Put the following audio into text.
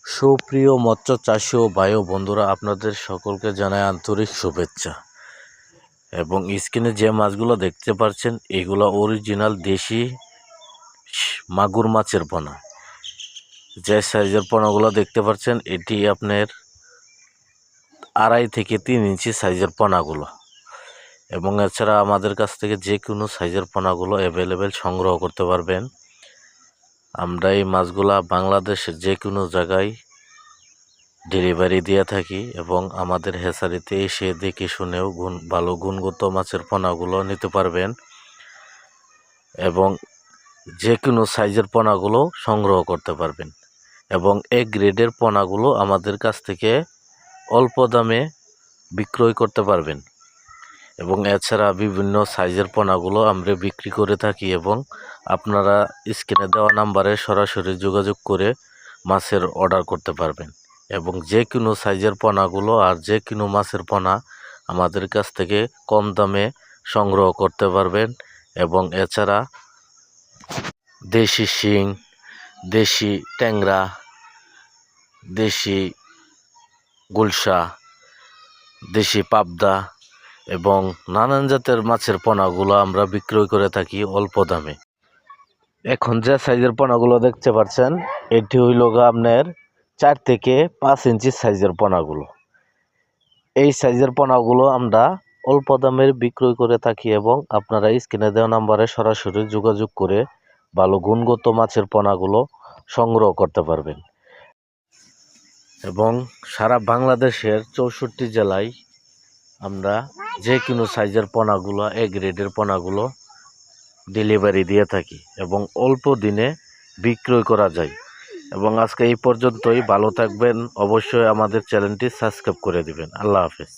সুপ্রিয় মৎস্য চাষী ও ভাই ও বন্ধুরা, আপনাদের সকলকে জানাই আন্তরিক শুভেচ্ছা। এবং স্ক্রিনে যে মাছগুলো দেখতে পাচ্ছেন এগুলো অরিজিনাল দেশি মাগুর মাছের পোনা। যে সাইজের পোনাগুলো দেখতে পাচ্ছেন এটি আপনার 2.5 থেকে 3 ইঞ্চি সাইজের পোনাগুলো। এবং এছাড়া আমাদের কাছ থেকে যে কোনো সাইজের পোনাগুলো অ্যাভেলেবেল সংগ্রহ করতে পারবেন। আমরা এই মাছগুলা বাংলাদেশের যে কোনো জায়গায় ডেলিভারি দিয়ে থাকি এবং আমাদের হ্যাচারিতে এসে দেখে শুনেও ভালো গুণগত মাছের পোনাগুলো নিতে পারবেন এবং যে কোনো সাইজের পোনাগুলো সংগ্রহ করতে পারবেন। এবং এই গ্রেডের পোনাগুলো আমাদের কাছ থেকে অল্প দামে বিক্রয় করতে পারবেন। এবং এছাড়া বিভিন্ন সাইজের পোনাগুলো আমরা বিক্রি করে থাকি এবং আপনারা স্ক্রিনে দেওয়া নাম্বারে সরাসরি যোগাযোগ করে মাছের অর্ডার করতে পারবেন। এবং যে কোনো সাইজের পোনাগুলো আর যে কোনো মাছের পোনা আমাদের কাছ থেকে কম দামে সংগ্রহ করতে পারবেন। এবং এছাড়া দেশি শিং, দেশি ট্যাংরা, দেশি গুলশা, দেশি পাবদা এবং নানান জাতের মাছের পোনাগুলো আমরা বিক্রয় করে থাকি অল্প দামে। এখন যে সাইজের পোনাগুলো দেখতে পাচ্ছেন এটি হইল আপনার 4 থেকে 5 ইঞ্চি সাইজের পোনাগুলো। এই সাইজের পোনাগুলো আমরা অল্প দামে বিক্রয় করে থাকি এবং আপনারা স্ক্রিনে দেওয়া নাম্বারে সরাসরি যোগাযোগ করে ভালো গুণগত মাছের পোনাগুলো সংগ্রহ করতে পারবেন। এবং সারা বাংলাদেশের 64 জেলায় আমরা যে কোনো সাইজের পোনাগুলো এ গ্রেডের পোনাগুলো ডেলিভারি দিয়ে থাকি এবং অল্প দিনে বিক্রয় করা যায়। এবং আজকে এই পর্যন্তই। ভালো থাকবেন, অবশ্যই আমাদের চ্যানেলটি সাবস্ক্রাইব করে দিবেন। আল্লাহ হাফেজ।